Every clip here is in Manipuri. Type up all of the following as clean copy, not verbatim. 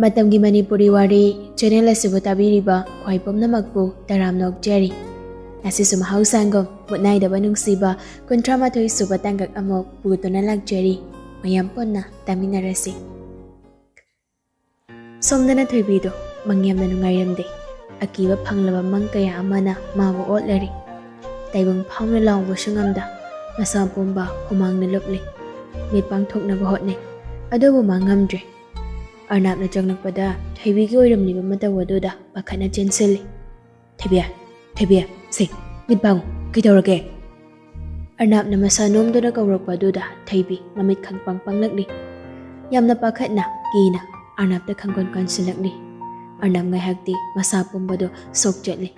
ꯃꯇꯝꯒꯤ ꯃꯅꯤꯄꯨꯔꯤ ꯋꯥꯔꯤ ꯆꯦꯅꯦꯜ ꯑꯁꯤꯕꯨ ꯇꯥꯕꯤꯔꯤꯕ ꯈ꯭ꯋꯥꯏ ꯄꯨꯝꯅꯃꯛꯄꯨ ꯇꯔꯥꯝꯅ ꯑꯣꯛꯆꯔꯤ꯫ ꯉꯁꯤꯁꯨ ꯃꯍꯧꯁꯥꯒꯨꯝ ꯃꯨꯠꯅꯥꯏꯗꯕ ꯅꯨꯡꯁꯤꯕ 38 ꯁꯨꯕ ꯇꯥꯡꯀꯛ ꯑꯃꯨꯛ ꯄꯨꯗꯨꯅ ꯂꯥꯛꯆꯔꯤ꯫ ꯃꯌꯥꯝ ꯄꯨꯟꯅ ꯇꯥꯃꯤꯟꯅꯔꯁꯤ꯫ ꯁꯣꯝꯗꯅ ꯊꯣꯏꯕꯤꯗꯣ ꯃꯪ ꯌꯥꯝꯅ ꯅꯨꯡꯉꯥꯏꯔꯝꯗꯦ꯫ ꯑꯀꯤꯕ ꯐꯪꯂꯕ ꯃꯪ ꯀꯌꯥ ꯑꯃꯅ ꯃꯥꯕꯨ ꯑꯣꯠꯂꯔꯤ꯫ ꯇꯥꯏꯕꯪ ꯐꯥꯎꯅ ꯂꯥꯎꯕꯁꯨ ꯉꯝꯗ ꯃꯁꯥ ꯄꯨꯝꯕ ꯍꯨꯃꯥꯡꯅ ꯂꯨꯞꯂꯤ꯫ ꯃꯤꯠ ꯄꯥꯡꯊꯣꯛꯅꯕ ꯍꯣꯠꯅꯩ, ꯑꯗꯨꯕꯨ ꯃꯥ ꯉꯝꯗ꯭ꯔꯦ꯫ ꯑꯔꯅꯥꯞꯅ ꯆꯪꯂꯛꯄꯗ ꯊꯣꯏꯕꯤꯒꯤ ꯑꯣꯏꯔꯝꯂꯤꯕ ꯃꯇꯧ ꯑꯗꯨꯗ ꯄꯥꯈꯠꯅ ꯆꯦꯟꯁꯤꯜꯂꯤ꯫ ꯊꯣꯏꯕꯤ, ꯁꯤ ꯃꯤꯠ ꯄꯥꯡꯉꯨ, ꯀꯩꯗꯧꯔꯒꯦ? ꯑꯔꯅꯥꯞꯅ ꯃꯁꯥ ꯅꯣꯝꯗꯨꯅ ꯀꯧꯔꯛꯄ ꯑꯗꯨꯗ ꯊꯣꯏꯕꯤ ꯃꯃꯤꯠ ꯈꯪꯄꯪ ꯄꯪꯂꯛꯂꯤ꯫ ꯌꯥꯝꯅ ꯄꯥꯈꯠꯅ ꯀꯤꯅ ꯑꯔꯅꯥꯞꯇ ꯈꯪꯒꯣꯟ ꯀꯥꯟꯁꯤꯜꯂꯛꯂꯤ꯫ ꯑꯔꯅꯥꯞ ꯉꯥꯏꯍꯥꯛꯇꯤ ꯃꯁꯥ ꯄꯨꯝꯕꯗꯣ ꯁꯣꯛ ꯆꯠꯂꯤ꯫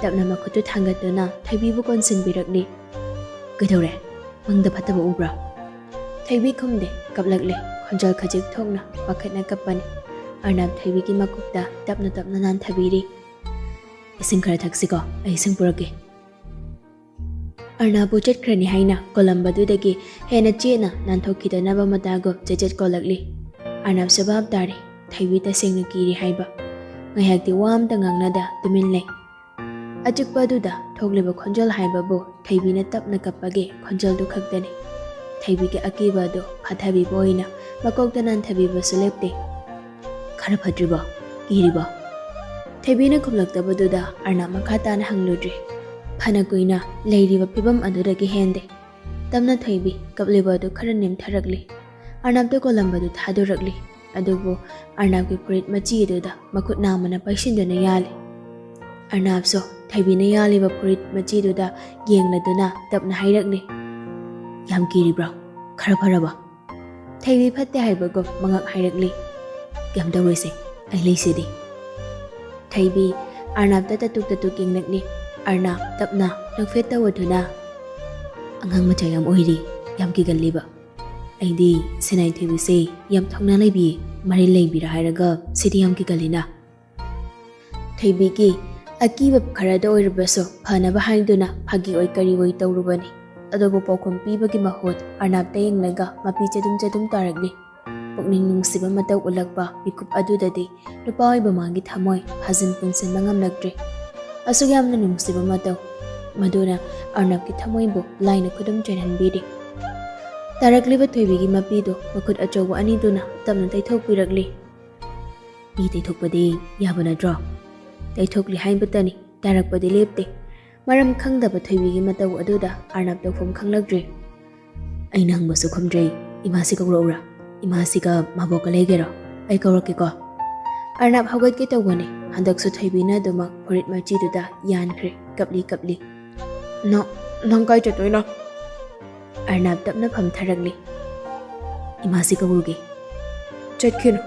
ꯇꯞꯅ ꯃꯈꯨꯠꯇꯨ ꯊꯥꯡꯒꯠꯇꯨꯅ ꯊꯣꯏꯕꯤꯕꯨ ꯀꯣꯟꯁꯤꯟꯕꯤꯔꯛꯂꯤ꯫ ꯀꯩꯗꯧꯔꯦ? ꯃꯪꯗ ꯐꯠꯇꯕ ꯎꯕ꯭ꯔꯥ? ꯊꯣꯏꯕꯤ ꯈꯨꯝꯗꯦ, ꯀꯞꯂꯛꯂꯤ꯫ ꯈꯣꯟꯖꯦꯜ ꯈꯖꯤꯛ ꯊꯣꯛꯅ ꯄꯥꯈꯠꯅ ꯀꯞꯄꯅꯤ꯫ ꯑꯔꯅꯥꯞ ꯊꯣꯏꯕꯤꯒꯤ ꯃꯀꯣꯛꯇ ꯇꯞꯅ ꯇꯞꯅ ꯅꯥꯟꯊꯕꯤꯔꯤ꯫ ꯏꯁꯤꯡ ꯈꯔ ꯊꯛꯁꯤꯀꯣ, ꯑꯩ ꯏꯁꯤꯡ ꯄꯨꯔꯛꯀꯦ꯫ ꯑꯔꯅꯥꯞꯄꯨ ꯆꯠꯈ꯭ꯔꯅꯤ ꯍꯥꯏꯅ ꯀꯣꯜꯂꯝꯕꯗꯨꯗꯒꯤ ꯍꯦꯟꯅ ꯆꯦꯠꯅ ꯅꯥꯟꯊꯣꯛꯈꯤꯗꯅꯕ ꯃꯇꯥꯒꯨꯝ ꯆꯦꯆꯦꯠ ꯀꯣꯜꯂꯛꯂꯤ꯫ ꯑꯔꯅꯥꯞꯁꯨ ꯚꯥꯞ ꯇꯥꯔꯦ ꯊꯣꯏꯕꯤ ꯇꯁꯦꯡꯅ ꯀꯤꯔꯤ ꯍꯥꯏꯕ꯫ ꯉꯥꯏꯍꯥꯛꯇꯤ ꯋꯥ ꯑꯃꯇ ꯉꯥꯡꯅꯗ ꯇꯨꯃꯤꯟ ꯂꯩ꯫ ꯑꯆꯤꯛꯄ ꯑꯗꯨꯗ ꯊꯣꯛꯂꯤꯕ ꯈꯣꯟꯖꯦꯜ ꯍꯥꯏꯕꯕꯨ ꯊꯣꯏꯕꯤꯅ ꯇꯞꯅ ꯀꯞꯄꯒꯤ ꯈꯣꯟꯖꯦꯜꯗꯨ ꯈꯛꯇꯅꯤ꯫ ꯊꯣꯏꯕꯤꯒꯤ ꯑꯀꯤꯕ ꯑꯗꯨ ꯐꯥꯊꯕꯤꯕ ꯑꯣꯏꯅ ꯃꯀꯣꯛꯇ ꯅꯥꯟꯊꯕꯤꯕꯁꯨ ꯂꯦꯞꯇꯦ꯫ ꯈꯔ ꯐꯠꯇ꯭ꯔꯤꯕꯣ? ꯀꯤꯔꯤꯕꯣ? ꯊꯣꯏꯕꯤꯅ ꯈꯨꯝꯂꯛꯇꯕꯗꯨꯗ ꯑꯔꯅꯥꯞ ꯃꯈꯥ ꯇꯥꯅ ꯍꯪꯂꯨꯗ꯭ꯔꯦ꯫ ꯐꯅ ꯀꯨꯏꯅ ꯂꯩꯔꯤꯕ ꯐꯤꯕꯝ ꯑꯗꯨꯗꯒꯤ ꯍꯦꯟꯗꯦ꯫ ꯇꯞꯅ ꯊꯣꯏꯕꯤ ꯀꯞꯂꯤꯕ ꯑꯗꯨ ꯈꯔ ꯅꯦꯝꯊꯔꯛꯂꯤ꯫ ꯑꯔꯅꯥꯞꯇ ꯀꯣꯜꯂꯝꯕꯗꯨ ꯊꯥꯗꯣꯔꯛꯂꯤ꯫ ꯑꯗꯨꯕꯨ ꯑꯔꯅꯥꯞꯀꯤ ꯐꯨꯔꯤꯠ ꯃꯆꯤ ꯑꯗꯨꯗ ꯃꯈꯨꯠ ꯅꯥꯝꯃꯅ ꯄꯥꯏꯁꯤꯟꯗꯨꯅ ꯌꯥꯜꯂꯤ꯫ ꯑꯔꯅꯥꯞꯁꯨ ꯊꯣꯏꯕꯤꯅ ꯌꯥꯜꯂꯤꯕ ꯐꯨꯔꯤꯠ ꯃꯆꯤꯗꯨꯗ ꯌꯦꯡꯂꯗꯨꯅ ꯇꯞꯅ ꯍꯥꯏꯔꯛꯂꯤ꯫ ꯌꯥꯝ ꯀꯤꯔꯤꯕ꯭ꯔꯣ? ꯈꯔ ꯐꯔꯕꯣ? ꯊꯣꯏꯕꯤ ꯐꯠꯇꯦ ꯍꯥꯏꯕꯒꯨꯝ ꯃꯉꯛ ꯍꯥꯏꯔꯛꯂꯤ꯫ ꯀꯩꯝ ꯇꯧꯔꯣꯏꯁꯦ, ꯑꯩ ꯂꯩꯁꯤꯗꯤ꯫ ꯊꯣꯏꯕꯤ ꯑꯔꯅꯥꯞꯇ ꯇꯥꯇꯨꯛ ꯇꯥꯇꯨꯛ ꯌꯦꯡꯂꯛꯂꯤ꯫ ꯑꯔꯅꯥꯞ ꯇꯞꯅ ꯅꯣꯛꯐꯦꯠ ꯇꯧꯔꯗꯨꯅ ꯑꯉꯥꯡ ꯃꯆꯥ ꯌꯥꯝ ꯑꯣꯏꯔꯤ, ꯌꯥꯝ ꯀꯤꯒꯜꯂꯤꯕ꯫ ꯑꯩꯗꯤ ꯁꯤꯅꯥꯏ ꯊꯣꯏꯕꯤꯁꯦ ꯌꯥꯝ ꯊꯧꯅꯥ ꯂꯩꯕꯤ, ꯃꯔꯩ ꯂꯩꯕꯤꯔ ꯍꯥꯏꯔꯒ ꯁꯤꯗꯤ ꯌꯥꯝ ꯀꯤꯒꯜꯂꯤꯅ꯫ ꯊꯣꯏꯕꯤꯒꯤ ꯑꯀꯤꯕ ꯈꯔꯗ ꯑꯣꯏꯔꯕꯁꯨ ꯐꯅꯕ ꯍꯥꯏꯗꯨꯅ ꯐꯥꯒꯤ ꯑꯣꯏ ꯀꯔꯤ ꯑꯣꯏ ꯇꯧꯔꯨꯕꯅꯤ꯫ ꯑꯗꯨꯕꯨ ꯄꯥꯎꯈꯨꯝ ꯄꯤꯕꯒꯤ ꯃꯍꯨꯠ ꯑꯔꯅꯥꯞꯇ ꯌꯦꯡꯂꯒ ꯃꯄꯤ ꯆꯗꯨꯝ ꯆꯗꯨꯝ ꯇꯥꯔꯛꯂꯤ꯫ ꯄꯨꯛꯅꯤꯡ ꯅꯨꯡꯁꯤꯕ ꯃꯇꯧ ꯎꯠꯂꯛꯄ ꯃꯤꯀꯨꯞ ꯑꯗꯨꯗꯗꯤ ꯅꯨꯄꯥ ꯑꯣꯏꯕ ꯃꯥꯒꯤ ꯊꯃꯣꯏ ꯐꯥꯖꯤꯟ ꯄꯨꯟꯁꯤꯟꯕ ꯉꯝꯂꯛꯇ꯭ꯔꯤ꯫ ꯑꯁꯨꯛ ꯌꯥꯝꯅ ꯅꯨꯡꯁꯤꯕ ꯃꯇꯧ, ꯃꯗꯨꯅ ꯑꯔꯅꯥꯞꯀꯤ ꯊꯃꯣꯏꯕꯨ ꯂꯥꯏꯅ ꯈꯨꯗꯨꯝ ꯆꯟꯍꯟꯕꯤꯔꯤ꯫ ꯇꯥꯔꯛꯂꯤꯕ ꯊꯣꯏꯕꯤꯒꯤ ꯃꯄꯤꯗꯨ ꯃꯈꯨꯠ ꯑꯆꯧꯕ ꯑꯅꯤꯗꯨꯅ ꯇꯞꯅ ꯇꯩꯊꯣꯛꯄꯤꯔꯛꯂꯤ꯫ ꯃꯤ ꯇꯩꯊꯣꯛꯄꯗꯤ ꯌꯥꯕ ꯅꯠꯇ꯭ꯔꯣ? ꯇꯩꯊꯣꯛꯂꯤ ꯍꯥꯏꯕꯇꯅꯤ, ꯇꯥꯔꯛꯄꯗꯤ ꯂꯦꯞꯇꯦ꯫ ꯃꯔꯝ ꯈꯪꯗꯕ ꯊꯣꯏꯕꯤꯒꯤ ꯃꯇꯧ ꯑꯗꯨꯗ ꯑꯔꯅꯥꯞ ꯇꯧꯐꯝ ꯈꯪꯂꯛꯇ꯭ꯔꯦ꯫ ꯑꯩꯅ ꯍꯪꯕꯁꯨ ꯈꯨꯝꯗ꯭ꯔꯦ, ꯏꯃꯥꯁꯤ ꯀꯧꯔꯛꯎꯔꯥ? ꯏꯃꯥꯁꯤꯒ ꯃꯕꯣꯛꯀ ꯂꯩꯒꯦꯔꯣ? ꯑꯩ ꯀꯧꯔꯛꯀꯦꯀꯣ꯫ ꯑꯔꯅꯥꯞ ꯍꯧꯒꯠꯀꯦ ꯇꯧꯕꯅꯤ꯫ ꯍꯟꯗꯛꯁꯨ ꯊꯣꯏꯕꯤꯅ ꯑꯗꯨꯃꯛ ꯐꯨꯔꯤꯠ ꯃꯆꯤꯗꯨꯗ ꯌꯥꯟꯈ꯭ꯔꯦ, ꯀꯞꯂꯤ꯫ ꯅꯪ ꯀꯥꯏ ꯆꯠꯇꯣꯏꯅꯣ? ꯑꯔꯅꯥꯞ ꯇꯞꯅ ꯐꯝꯊꯔꯛꯂꯤ꯫ ꯏꯃꯥꯁꯤ ꯀꯧꯔꯨꯒꯦ꯫ ꯆꯠꯈꯤꯅꯨ꯫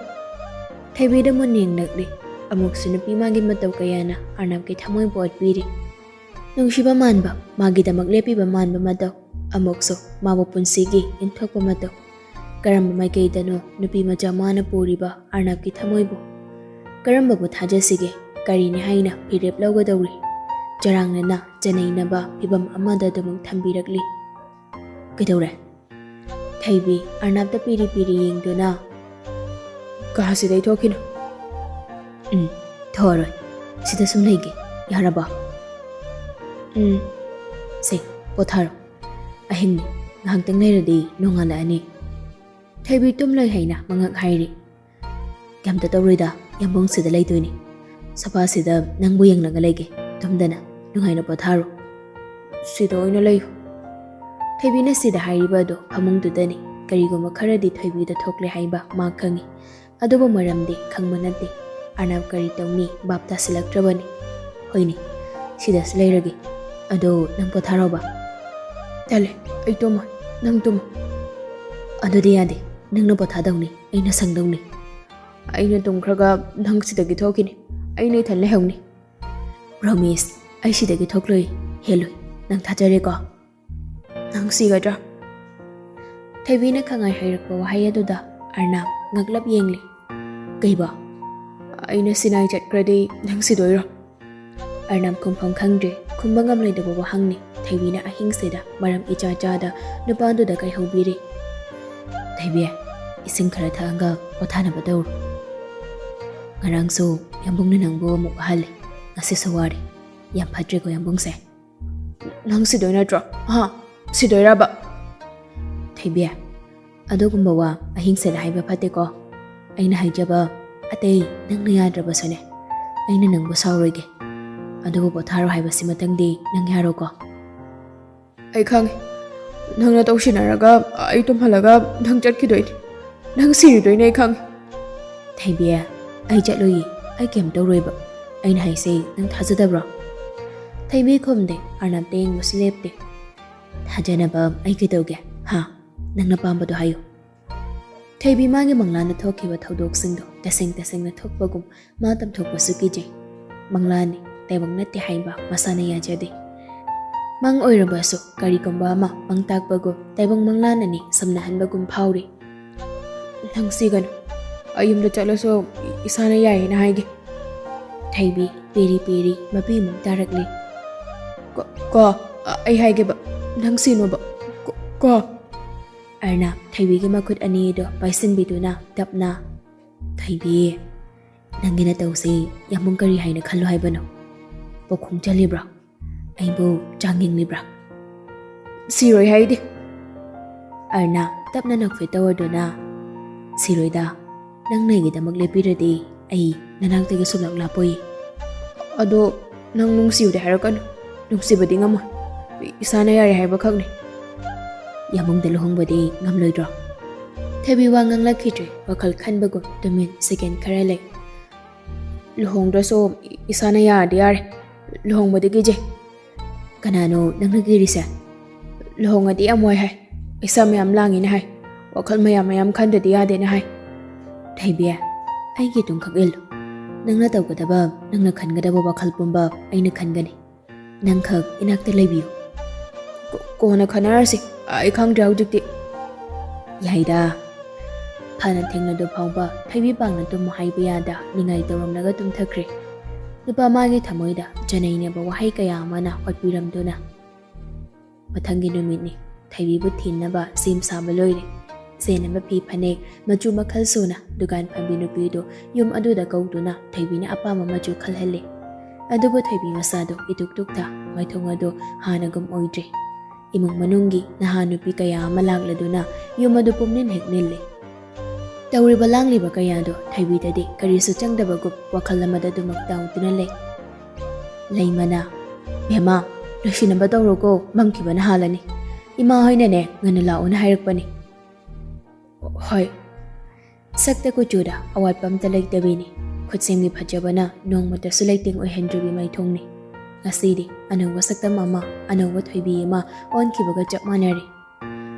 ꯊꯣꯏꯕꯤꯗ ꯃꯨꯟꯅ ꯌꯦꯡꯂꯛꯂꯤ꯫ ꯑꯃꯨꯛꯁꯨ ꯅꯨꯄꯤ ꯃꯥꯒꯤ ꯃꯇꯧ ꯀꯌꯥꯅ ꯑꯔꯅꯥꯞꯀꯤ ꯊꯃꯣꯏꯕꯨ ꯑꯣꯠꯄꯤꯔꯤ꯫ ꯅꯨꯡꯁꯤꯕ ꯃꯥꯟꯕ, ꯃꯥꯒꯤꯗꯃꯛ ꯂꯦꯞꯄꯤꯕ ꯃꯥꯟꯕ ꯃꯇꯧ, ꯑꯃꯨꯛꯁꯨ ꯃꯥꯕꯨ ꯄꯨꯟꯁꯤꯒꯤ ꯏꯟꯊꯣꯛꯄ ꯃꯇꯧ꯫ ꯀꯔꯝꯕ ꯃꯥꯏꯀꯩꯗꯅꯣ ꯅꯨꯄꯤ ꯃꯆꯥ ꯃꯥꯅ ꯄꯨꯔꯤꯕ ꯑꯔꯅꯥꯞꯀꯤ ꯊꯃꯣꯏꯕꯨ? ꯀꯔꯝꯕꯕꯨ ꯊꯥꯖꯁꯤꯒꯦ? ꯀꯔꯤꯅꯤ ꯍꯥꯏꯅ ꯐꯤꯔꯦꯞ ꯂꯧꯒꯗꯧꯔꯤ? ꯆꯔꯥꯡꯅꯅ ꯆꯅꯩꯅꯕ ꯐꯤꯚꯝ ꯑꯃꯗ ꯑꯗꯨꯃꯛ ꯊꯝꯕꯤꯔꯛꯂꯤ꯫ ꯀꯩꯗꯧꯔꯦ? ꯊꯣꯏꯕꯤ ꯑꯔꯅꯥꯞꯇ ꯄꯤꯔꯤ ꯌꯦꯡꯗꯨꯅ ꯀꯥꯁꯤꯗꯩ ꯊꯣꯛꯈꯤꯅꯨ꯫ ꯊꯣꯛꯑꯔꯣꯏ, ꯁꯤꯗ ꯁꯨꯝ ꯂꯩꯒꯦ, ꯌꯥꯔꯕꯣ? ꯁꯦ ꯄꯣꯊꯥꯔꯣ, ꯑꯍꯤꯡꯅꯤ, ꯉꯥꯏꯍꯥꯛꯇꯪ ꯂꯩꯔꯗꯤ ꯅꯣꯡꯉꯥꯜꯂꯛꯑꯅꯤ꯫ ꯊꯣꯏꯕꯤ ꯇꯨꯝꯂꯣꯏ ꯍꯥꯏꯅ ꯃꯉꯛ ꯍꯥꯏꯔꯤ꯫ ꯀꯩꯝꯇ ꯇꯧꯔꯣꯏꯗ, ꯌꯥꯝꯕꯨꯡꯁꯤꯗ ꯂꯩꯗꯣꯏꯅꯤ꯫ ꯁꯣꯐꯥꯁꯤꯗ ꯅꯪꯕꯨ ꯌꯦꯡꯂꯒ ꯂꯩꯒꯦ, ꯇꯨꯝꯗꯅ ꯅꯨꯡꯉꯥꯏꯅ ꯄꯣꯊꯥꯔꯣ꯫ ꯁꯤꯗ ꯑꯣꯏꯅ ꯂꯩꯌꯨ꯫ ꯊꯣꯏꯕꯤꯅ ꯁꯤꯗ ꯍꯥꯏꯔꯤꯕ ꯑꯗꯨ ꯐꯃꯨꯡꯗꯨꯗꯅꯤ꯫ ꯀꯔꯤꯒꯨꯝꯕ ꯈꯔꯗꯤ ꯊꯣꯏꯕꯤꯗ ꯊꯣꯛꯂꯦ ꯍꯥꯏꯕ ꯃꯥ ꯈꯪꯉꯤ, ꯑꯗꯨꯕꯨ ꯃꯔꯝꯗꯤ ꯈꯪꯕ ꯅꯠꯇꯦ꯫ ꯑꯔꯅꯥꯞ ꯀꯔꯤ ꯇꯧꯅꯤ ꯚꯥꯞ ꯇꯥꯁꯤꯜꯂꯛꯇ꯭ꯔꯕꯅꯤ꯫ ꯍꯣꯏꯅꯦ, ꯁꯤꯗꯁꯨ ꯂꯩꯔꯒꯦ, ꯑꯗꯣ ꯅꯪ ꯄꯣꯊꯥꯔꯣꯕ꯫ ꯇꯜꯂꯦ, ꯑꯩ ꯇꯨꯝꯃꯣꯏ, ꯅꯪ ꯇꯨꯝꯃꯣ꯫ ꯑꯗꯨꯗꯤ ꯌꯥꯗꯦ, ꯅꯪꯅ ꯄꯣꯊꯥꯗꯧꯅꯤ, ꯑꯩꯅ ꯁꯪꯗꯧꯅꯤ꯫ ꯑꯩꯅ ꯇꯨꯝꯈ꯭ꯔꯒ ꯅꯪ ꯁꯤꯗꯒꯤ ꯊꯣꯛꯈꯤꯅꯤ, ꯑꯩꯅ ꯏꯊꯟ ꯂꯩꯍꯧꯅꯤ꯫ ꯄ꯭ꯔꯣꯃꯤꯁ, ꯑꯩ ꯁꯤꯗꯒꯤ ꯊꯣꯛꯂꯣꯏ, ꯍꯦꯜꯂꯣꯏ, ꯅꯪ ꯊꯥꯖꯔꯦꯀꯣ? ꯅꯪ ꯁꯤꯒꯗ꯭ꯔꯥ? ꯊꯣꯏꯕꯤꯅ ꯈꯪꯉꯥꯏ ꯍꯩꯔꯛꯄ ꯋꯥꯍꯩ ꯑꯗꯨꯗ ꯑꯔꯅꯥꯞ ꯉꯛꯂꯞ ꯌꯦꯡꯂꯤ꯫ ꯀꯩꯕꯣ? ꯑꯩꯅ ꯁꯤꯅꯥꯏ ꯆꯠꯈ꯭ꯔꯗꯤ ꯅꯪ ꯁꯤꯗꯣꯏꯔꯣ? ꯑꯔꯅꯥꯞ ꯈꯨꯝꯐꯝ ꯈꯪꯗ꯭ꯔꯦ꯫ ꯈꯨꯝꯕ ꯉꯝꯂꯣꯏꯗꯕ ꯋꯥꯍꯪꯅꯤ꯫ ꯊꯣꯏꯕꯤꯅ ꯑꯍꯤꯡꯁꯤꯗ ꯃꯔꯝ ꯏꯆꯥ ꯆꯥꯗ ꯅꯨꯄꯥꯗꯨꯗ ꯀꯩꯍꯧꯕꯤꯔꯤ꯫ ꯊꯣꯏꯕꯤ, ꯏꯁꯤꯡ ꯈꯔ ꯊꯛꯑꯒ ꯄꯣꯊꯥꯅꯕ ꯇꯧꯔꯣ꯫ Ngarangso yambungna nangbo amuk ahali. Ngasisu wari. Yam phadre ko yambungse. Nang sidoi natro? Ha, sidoi raba. Thaibi, adugumba wa ahingsada haiba phate ko. Aina haijaba atei nangna yadrabasune. Aina nangbo saurege. Adugu potharo haibasi matangdi nang yaro ko. Ai khangi. Nangna tawsinaraga ai tumhalaga nang chatkidoini. Nang siridoini ai khangi. Thaibi, ai chatloyi. Ai kem tawroiba. Aina haise nang thajadabra. Thaibi khomde Arnab teng muslepte. Thajanaba ai kidauge. Ha, nangna pambado hayo. Thaibi magi manglana thokiba thodoksingo taseng na thokpagum ma tam thokpasu kije. Manglani taibang natti haiba masana yajade. Mang oirabaso karigumba ama pangtakbago taibang manglana ni samnahanbagum phauri. Nang sigano ayumda chatlaso isana yai na haige. Thaibi peri mapi mung tarakli. Ko ai haige ba nang sino ba ko Arnab Thaibi gi makut ani do paisin biduna tapna. Thaibi nangina tawsi yamung kari haina khallo haibano. Pokhung chalibra. Aibo changing libra. Siroi haidi. Arnab tapna nakfe tawadona. Siroi da nang naigi damak lepiradi ai nanang tagi sulak lapoi. Ado nang nungsiude harakan. Nungsibadi ngamo. Isana yari haiba khakni. Yamungda luhongbadi ngamloidro. Thaibi wa nganglakidre wakhal khanbagum tumin second khara lei. Luhongdraso isana yardi yare. Luhongbadi gije. Kanano nangna girise. Luhongadi amoy hai. Isa mayam langi na hai. Wakhal mayam khandadi yade na hai. Thaibi aigi tung khakil. Nangna tawgadaba nangna khangadaba wakhal pumba aina khangani. Nang khak inakta leibiyo. Kona khanarasi. Ai khangdra hujikti. Yaida. Phana thengnado phawba Thaibi bangna tum haiba yada ningai tawramnaga tum thakre. Nupa magi thamoida janaine ba wahai kaya amana hotpiramduna. Mathangi numitni Thaibi bu thinnaba sim saba loire. Senamba phi phanek machu makhal sona dukan phambi nupido yum aduda kauduna Thaibi na apama machu khalhalle. Adubo Thaibi masado ituktukta maithongado hanagum oidre. Imong manunggi nahanupi kaya malagladuna yumadu pumnin heknille. Tawriba langliba kayado Thaibi dadi karisu changdabagup wakhalamada dumaktaw tunale. Laymana, Bema, nasinaba tawrogo mangkiba na halani. Ima hoy ne nganulao na hayrakpani. Hoy. Sakta kuchuda awat pamtalag tabini. Kutsimgi phajabana nongmata sulaiting oihendrubi maithongni. Ngasidi anong wasakta mama anong Thaibi ama on kibaga chap manari.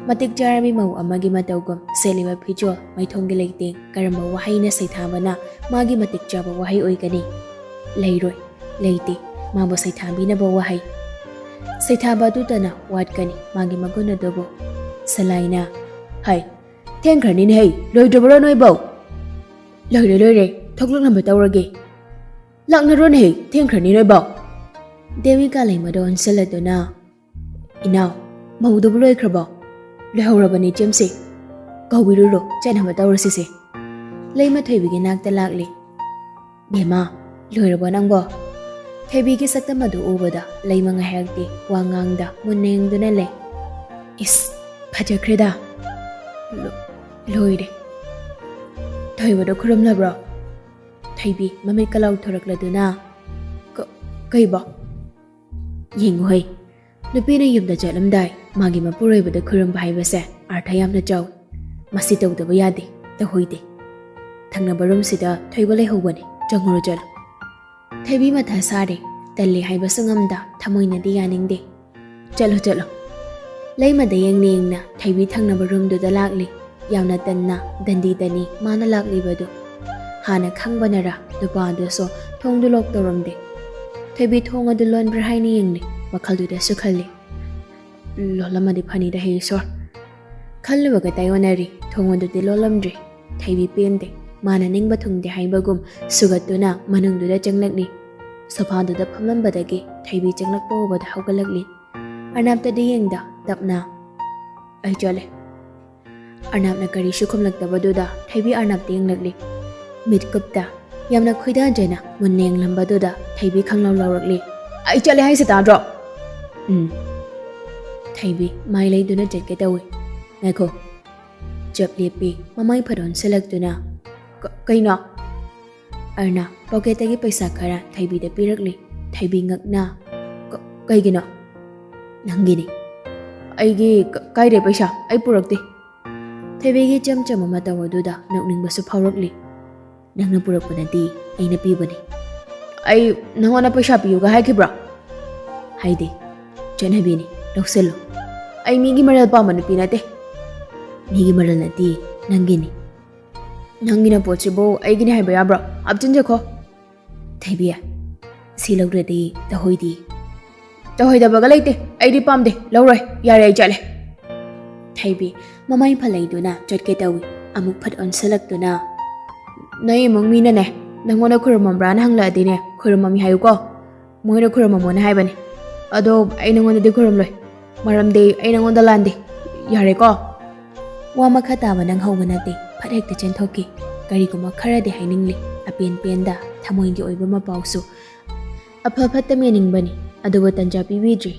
Matik jarami mau amagi matawgom seliba phijo maithonggi leiting karamba wahai na saithabana magi matik jaba wahai oigani. Leiroi leite mabo saithabi na ba wahai. Saithaba dutana watkani magi maguna dobo. Salaina hai tengkrani ne hey loidobro noi bau. Loire thokluk namba tawrage. Lakna ron hey tengkrani noi bau. Dewi ka laimado onsaladuna. Inaw, mahudabu loikraba. Lehaurabani Jamsi. Kawiruro, chanama tawrasise. Laima Thaibigi nakta lakli. Bema, loiraba nangbo. Thaibigi saktamadu ubada laima ngahayagdi wangangda munengduna le. Is, phajakreda. Loire. Thaibado khuramlabra. Thaibi mamit kalau thorakladuna. Kaiba. Yinghoy. Nupina yumda chatlamdai magi mapuroibada khuramba haibase artha yamna chaw. Masi tawdaba yade tahoide. Thangnaba rumsida Thaiba leihobani changuro chalo. Thaibi matha sare talle haibasu ngamda thamoinadi yaningde. Chalo. Laimada yengnengna Thaibi thangnaba rumduda lakli. Yamna tanna dandi dani mana laklibadu. Hana khangbanara dupaduso thongdulok tawramde. Thaibi thonga dulon berhaini yengni wakhalduda sukhalli. Lolamadi phani da hei sor. Khalluwaga tayonari thonga dudi lolamdri. Thaibi pemde mana ningba thungde haibagum sugatuna manungduda changlakni. Sofaduda phamlambadagi Thaibi changlakpa ubada haugalakli. Arnabtadi yengda tapna. Ai chale. Arnabna kari shukumlaktabaduda Thaibi Arnabta yenglakli. Mitkupta ꯌꯥꯝꯅ ꯈꯣꯏꯗꯥꯖꯅ ꯃꯨꯟꯅ ꯌꯦꯡꯂꯝꯕꯗꯨꯗ ꯊꯩꯕꯤ ꯈꯪꯂꯥꯎ ꯂꯥꯎꯔꯛꯂꯤ꯫ ꯑꯩ ꯆꯠꯂꯦ ꯍꯥꯏꯁꯦ ꯇꯥꯗ꯭ꯔꯣ? ꯊꯩꯕꯤ ꯃꯥꯏ ꯂꯩꯗꯨꯅ ꯆꯠꯀꯦ ꯇꯧꯏ꯫ ꯉꯥꯏꯈꯣ꯫ ꯆꯞ ꯂꯦꯞꯄꯤ ꯃꯃꯥꯏ ꯐꯔꯣꯟ ꯁꯤꯜꯂꯛꯇꯨꯅ꯫ ꯀꯩꯅꯣ? ꯑꯔꯅ ꯄꯣꯀꯦꯠꯇꯒꯤ ꯄꯩꯁꯥ ꯈꯔ ꯊꯩꯕꯤꯗ ꯄꯤꯔꯛꯂꯤ꯫ ꯊꯩꯕꯤ ꯉꯛꯅ ꯀꯩꯒꯤꯅꯣ? ꯅꯪꯒꯤꯅꯤ꯫ ꯑꯩꯒꯤ ꯀꯥꯏꯗꯩ ꯄꯩꯁꯥ? ꯑꯩ ꯄꯨꯔꯛꯇꯦ꯫ ꯊꯩꯕꯤꯒꯤ ꯆꯝ ꯆꯝꯕ ꯃꯇꯧ ꯑꯗꯨꯗ ꯅꯣꯛꯅꯤꯡꯕꯁꯨ ꯐꯥꯎꯔꯛꯂꯤ꯫ ꯅꯪꯅ ꯄꯨꯔꯛꯄ ꯅꯠꯇꯦ, ꯑꯩꯅ ꯄꯤꯕꯅꯤ꯫ ꯑꯩ ꯅꯪꯉꯣꯟꯗ ꯄꯩꯁꯥ ꯄꯤꯌꯨꯒ ꯍꯥꯏꯈꯤꯕ꯭ꯔꯣ? ꯍꯥꯏꯗꯦ, ꯆꯠꯅꯕꯤꯅꯤ, ꯂꯧꯁꯤꯜꯂꯨ꯫ ꯑꯩ ꯃꯤꯒꯤ ꯃꯔꯜ ꯄꯥꯝꯕ ꯅꯨꯄꯤ ꯅꯠꯇꯦ꯫ ꯃꯤꯒꯤ ꯃꯔꯜ ꯅꯠꯇꯦ, ꯅꯪꯒꯤꯅꯤ꯫ ꯅꯪꯒꯤꯅ ꯄꯣꯠꯁꯤꯕꯨ ꯑꯩꯒꯤꯅꯤ ꯍꯥꯏꯕ ꯌꯥꯕ꯭ꯔꯣ? ꯍꯥꯞꯆꯤꯟꯖꯈꯣ꯫ ꯊꯩꯕꯤ, ꯁꯤ ꯂꯧꯗ꯭ꯔꯗꯤ ꯇꯍꯣꯏꯗꯤ꯫ ꯇꯍꯣꯏꯗꯕꯒ ꯂꯩꯇꯦ, ꯑꯩꯗꯤ ꯄꯥꯝꯗꯦ, ꯂꯧꯔꯣꯏ, ꯌꯥꯔꯦ ꯑꯩ ꯆꯠꯂꯦ꯫ ꯊꯩꯕꯤ ꯃꯃꯥꯏ ꯐꯠꯂꯩꯗꯨꯅ ꯆꯠꯀꯦ ꯇꯧꯏ꯫ ꯑꯃꯨꯛ ꯐꯠ ꯑꯣꯟꯁꯤꯜꯂꯛꯇꯨꯅ ꯅꯣꯏ ꯏꯃꯨꯡ ꯃꯤꯅꯅꯦ ꯅꯪꯉꯣꯟꯗ ꯈꯨꯔꯨꯝꯃꯝꯕ꯭ꯔꯥꯅ ꯍꯪꯂꯛꯑꯗꯤꯅꯦ ꯈꯨꯔꯨꯝꯃꯝꯃꯤ ꯍꯥꯏꯌꯨꯀꯣ꯫ ꯃꯣꯏꯅ ꯈꯨꯔꯨꯝꯃꯝꯃꯣꯅ ꯍꯥꯏꯕꯅꯤ꯫ ꯑꯗꯣ ꯑꯩ ꯅꯪꯉꯣꯟꯗꯗꯤ ꯈꯨꯔꯨꯝꯂꯣꯏ, ꯃꯔꯝꯗꯤ ꯑꯩ ꯅꯪꯉꯣꯟꯗ ꯂꯥꯟꯗꯦ꯫ ꯌꯥꯔꯦꯀꯣ? ꯋꯥ ꯃꯈꯥ ꯇꯥꯕ ꯅꯪꯍꯧꯕ ꯅꯠꯇꯦ, ꯐꯠ ꯍꯦꯛꯇ ꯆꯦꯟꯊꯣꯛꯈꯤ꯫ ꯀꯔꯤꯒꯨꯝꯕ ꯈꯔꯗꯤ ꯍꯥꯏꯅꯤꯡꯂꯤ, ꯑꯄꯦꯟ ꯄꯦꯟꯗ ꯊꯃꯣꯏꯒꯤ ꯑꯣꯏꯕ ꯃꯄꯥꯎꯁꯨ ꯑꯐ ꯐꯠꯇ ꯃꯦꯟꯅꯤꯡꯕꯅꯤ, ꯑꯗꯨꯕꯨ ꯇꯟꯖꯥ ꯄꯤꯕꯤꯗ꯭ꯔꯤ꯫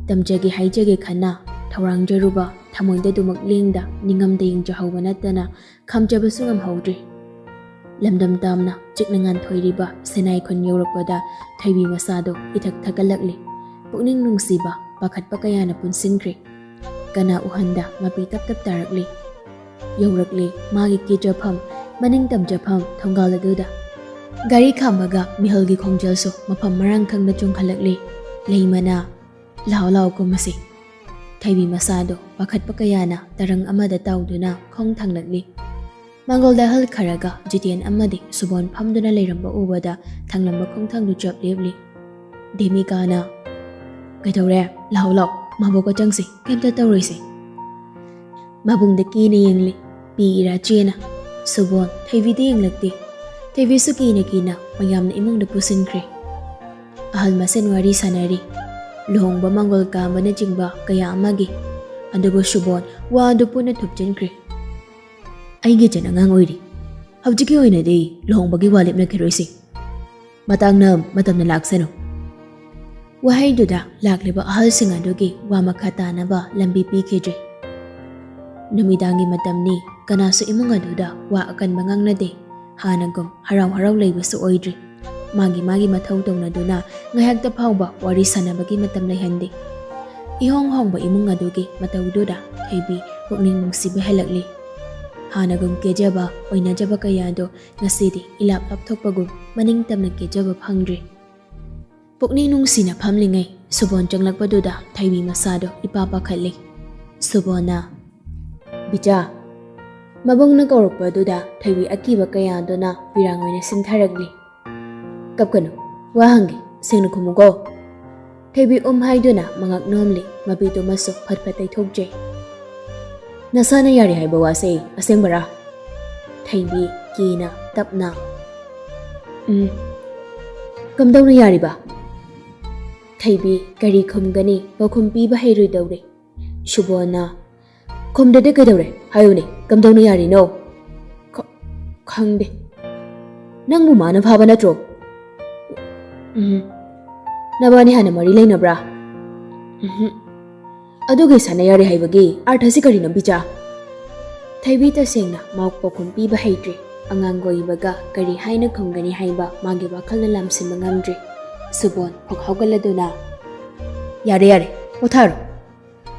ꯇꯝꯖꯒꯦ ꯍꯥꯏꯖꯒꯦ ꯈꯟꯅ ꯊꯧꯔꯥꯡꯖꯔꯨꯕ ꯊꯃꯣꯏꯗꯗꯨꯃꯛ ꯂꯦꯡꯗ ꯅꯤꯡꯉꯝꯗ ꯌꯦꯡꯖꯍꯧꯕ ꯅꯠꯇꯅ ꯈꯥꯝꯖꯕꯁꯨ ꯉꯝꯍꯧꯗ꯭ꯔꯤ꯫ ꯂꯝꯗꯝ ꯇꯥꯝꯅ ꯆꯤꯛꯅ ꯉꯥꯟꯊꯣꯏꯔꯤꯕ ꯁꯦꯅꯥꯏ ꯈꯨꯟ ꯌꯧꯔꯛꯄꯗ ꯊꯩꯕꯤ ꯃꯁꯥꯗꯣ ꯏꯊꯛ ꯊꯛꯀꯠꯂꯛꯂꯤ꯫ ꯄꯨꯛꯅꯤꯡ ꯅꯨꯡꯁꯤꯕ ꯄꯥꯈꯠꯄ ꯀꯌꯥꯅ ꯄꯨꯟꯁꯤꯟꯈ꯭ꯔꯦ꯫ ꯀꯅꯥ ꯎꯍꯟꯗ ꯃꯄꯤ ꯇꯞ ꯇꯞ ꯇꯥꯔꯛꯂꯤ꯫ ꯌꯧꯔꯛꯂꯤ ꯃꯥꯒꯤ ꯀꯦꯖꯐꯝ ꯃꯅꯤꯡ ꯇꯝꯖꯐꯝ ꯊꯣꯡꯒꯥꯜ ꯑꯗꯨꯗ꯫ ꯒꯥꯔꯤ ꯈꯥꯝꯕꯒ ꯃꯤꯍꯜꯒꯤ ꯈꯣꯡꯖꯦꯜꯁꯨ ꯃꯐꯝ ꯃꯔꯥꯡ ꯈꯪꯅ ꯆꯣꯡꯈꯠꯂꯛꯂꯤ꯫ ꯂꯩꯃꯅ ꯂꯥꯎ ꯂꯥꯎ ꯀꯨꯝꯃꯁꯤ꯫ ꯊꯩꯕꯤ ꯃꯁꯥꯗꯣ ꯄꯥꯈꯠꯄ ꯀꯌꯥꯅ ꯇꯔꯪ ꯑꯃꯗ ꯇꯥꯎꯗꯨꯅ ꯈꯣꯡ ꯊꯥꯡꯂꯛꯂꯤ꯫ ꯃꯥꯡꯒꯣꯜꯗ ꯍꯜ ꯈꯔꯒ ꯖꯤꯇꯦꯟ ꯑꯃꯗꯤ ꯁꯨꯕꯣꯟ ꯐꯝꯗꯨꯅ ꯂꯩꯔꯝꯕ ꯎꯕꯗ ꯊꯪꯂꯝꯕ ꯈꯣꯡꯊꯥꯡꯗꯨ ꯆꯞ ꯂꯦꯞꯂꯤ꯫ ꯗꯦꯃꯤꯀꯥꯅ ꯀꯩꯗꯧꯔꯦ? ꯂꯥꯎ ꯂꯥꯎ, ꯃꯕꯣꯛꯀ ꯆꯪꯁꯤ, ꯀꯩꯝꯇ ꯇꯧꯔꯣꯏꯁꯤ꯫ ꯃꯕꯨꯡꯗ ꯀꯤꯅ ꯌꯦꯡꯂꯤ, ꯄꯤꯏꯔꯥ ꯆꯦꯅ꯫ ꯁꯨꯕꯣꯟ ꯊꯩꯕꯤꯗ ꯌꯦꯡꯂꯛꯇꯦ꯫ ꯊꯩꯕꯤꯁꯨ ꯀꯤꯅ ꯀꯤꯅ ꯃꯌꯥꯝꯅ ꯏꯃꯨꯡꯗ ꯄꯨꯁꯤꯟꯈ꯭ꯔꯦ꯫ ꯑꯍꯜ ꯃꯁꯦꯟ ꯋꯥꯔꯤ ꯁꯥꯟꯅꯔꯤ, ꯂꯨꯍꯣꯡꯕ ꯃꯥꯡꯒꯣꯜ ꯀꯥꯝꯕꯅꯆꯤꯡꯕ ꯀꯌꯥ ꯑꯃꯒꯤ꯫ ꯑꯗꯨꯕꯨ ꯁꯨꯕꯣꯟ ꯋꯥ ꯑꯗꯨ ꯄꯨꯟꯅ ꯊꯨꯞꯆꯤꯟꯈ꯭ꯔꯦ꯫ ꯑꯩꯒꯤ ꯏꯆꯟ ꯑꯉꯥꯡ ꯑꯣꯏꯔꯤ, ꯍꯧꯖꯤꯛꯀꯤ ꯑꯣꯏꯅꯗꯤ ꯂꯨꯍꯣꯡꯕꯒꯤ ꯋꯥ ꯂꯦꯞꯅꯈꯤꯔꯣꯏꯁꯤ, ꯃꯇꯝꯅ ꯂꯥꯛꯁꯅꯨ꯫ ꯋꯥꯍꯩꯗꯨꯗ ꯂꯥꯛꯂꯤꯕ ꯑꯍꯜꯁꯤꯡ ꯑꯗꯨꯒꯤ ꯋꯥ ꯃꯈꯥ ꯇꯥꯅꯕ ꯂꯝꯕꯤ ꯄꯤꯈꯤꯗ꯭ꯔꯦ꯫ ꯅꯨꯃꯤꯗꯥꯡꯒꯤ ꯃꯇꯝꯅꯤ, ꯀꯅꯥꯁꯨ ꯏꯃꯨꯡ ꯑꯗꯨꯗ ꯋꯥ ꯑꯀꯟꯕ ꯉꯥꯡꯅꯗꯦ꯫ ꯍꯥꯟꯅꯒꯨꯝ ꯍꯔꯥꯎ ꯍꯔꯥꯎ ꯂꯩꯕꯁꯨ ꯑꯣꯏꯗ꯭ꯔꯤ꯫ ꯃꯥꯒꯤ ꯃꯊꯧ ꯇꯧꯅꯗꯨꯅ ꯉꯥꯏꯍꯥꯛꯇ ꯐꯥꯎꯕ ꯋꯥꯔꯤ ꯁꯥꯟꯅꯕꯒꯤ ꯃꯇꯝ ꯂꯩꯍꯟꯗꯦ꯫ ꯏꯍꯣꯡ ꯍꯣꯡꯕ ꯏꯃꯨꯡ ꯑꯗꯨꯒꯤ ꯃꯇꯧꯗꯨꯗ ꯊꯩꯕꯤ ꯄꯨꯛꯅꯤꯡ ꯅꯨꯡꯁꯤꯕ ꯍꯦꯜꯂꯛꯂꯤ꯫ ꯍꯥꯟꯅꯒꯨꯝ ꯀꯦꯖꯕ ꯑꯣꯏꯅꯖꯕ ꯀꯌꯥꯗꯣ ꯉꯁꯤꯗꯤ ꯏꯂꯥꯞ ꯂꯥꯞꯊꯣꯛꯄꯒꯨꯝ ꯃꯅꯤꯡ ꯇꯝꯅ ꯀꯦꯖꯕ ꯐꯪꯗ꯭ꯔꯤ꯫ ꯄꯨꯛꯅꯤꯡ ꯅꯨꯡꯁꯤꯅ ꯐꯝꯂꯤꯉꯩ ꯁꯨꯕꯣꯟ ꯆꯪꯂꯛꯄꯗꯨꯗ ꯊꯩꯕꯤ ꯃꯁꯥꯗꯣ ꯏꯄꯥ ꯄꯥꯈꯠꯂꯤ꯫ ꯁꯨꯕꯣꯟꯅ ꯕꯤꯆꯥ꯫ ꯃꯕꯨꯡꯅ ꯀꯧꯔꯛꯄꯗꯨꯗ ꯊꯩꯕꯤ ꯑꯀꯤꯕ ꯀꯌꯥꯗꯨꯅ ꯄꯤꯔꯥꯡ ꯑꯣꯏꯅ ꯁꯤꯟꯊꯔꯛꯂꯤ꯫ ꯀꯞꯀꯅꯨ, ꯋꯥ ꯍꯪꯒꯦ, ꯁꯦꯡꯅ ꯈꯨꯝꯃꯨꯀꯣ꯫ ꯊꯩꯕꯤ ꯍꯥꯏꯗꯨꯅ ꯃꯉꯛ ꯅꯣꯝꯂꯤ, ꯃꯄꯤꯗꯨꯃꯁꯨ ꯐꯠ ꯐꯠ ꯇꯩꯊꯣꯛꯆꯩ꯫ ꯅꯁꯥꯅ ꯌꯥꯔꯦ ꯍꯥꯏꯕ ꯋꯥꯁꯦ ꯑꯁꯦꯡꯕꯔꯥ? ꯊꯩꯕꯤ ꯀꯤꯅ ꯇꯞꯅ ꯀꯝꯗꯧꯅ ꯌꯥꯔꯤꯕ? ꯊꯩꯕꯤ ꯀꯔꯤ ꯈꯨꯝꯒꯅꯤ ꯄꯥꯎꯈꯨꯝ ꯄꯤꯕ ꯍꯩꯔꯣꯏꯗꯧꯔꯦ꯫ ꯁꯨꯕꯣꯟꯅ ꯈꯨꯝꯗ꯭ꯔꯗꯤ ꯀꯩꯗꯧꯔꯦ? ꯍꯥꯏꯌꯨꯅꯦ, ꯀꯝꯗꯧꯅ ꯌꯥꯔꯤꯅꯣ? ꯈꯪꯗꯦ꯫ ꯅꯪꯕꯨ ꯃꯥꯅ ꯐꯥꯕ ꯅꯠꯇ꯭ꯔꯣ? ꯅꯕꯥꯅꯤ ꯍꯥꯟꯅ ꯃꯔꯤ ꯂꯩꯅꯕ꯭ꯔꯥ? ꯑꯗꯨꯒꯤ ꯁꯥꯟꯅ ꯌꯥꯔꯦ ꯍꯥꯏꯕꯒꯤ ꯑꯥꯔꯊꯁꯤ ꯀꯔꯤꯅꯣ ꯕꯤꯆꯥ? ꯊꯩꯕꯤ ꯇꯁꯦꯡꯅ ꯃꯥꯎ ꯄꯥꯎꯈꯨꯝ ꯄꯤꯕ ꯍꯩꯇ꯭ꯔꯤ꯫ ꯑꯉꯥꯡ ꯑꯣꯏꯕꯒ ꯀꯔꯤ ꯍꯥꯏꯅ ꯈꯨꯝꯒꯅꯤ ꯍꯥꯏꯕ ꯃꯥꯒꯤ ꯋꯥꯈꯜꯅ ꯂꯥꯝꯁꯤꯟꯕ ꯉꯝꯗ꯭ꯔꯤ꯫ ꯁꯨꯕꯣꯟ ꯐꯨꯛ ꯍꯧꯒꯠꯂꯗꯨꯅ ꯌꯥꯔꯦ, ꯄꯣꯊꯥꯔꯣ꯫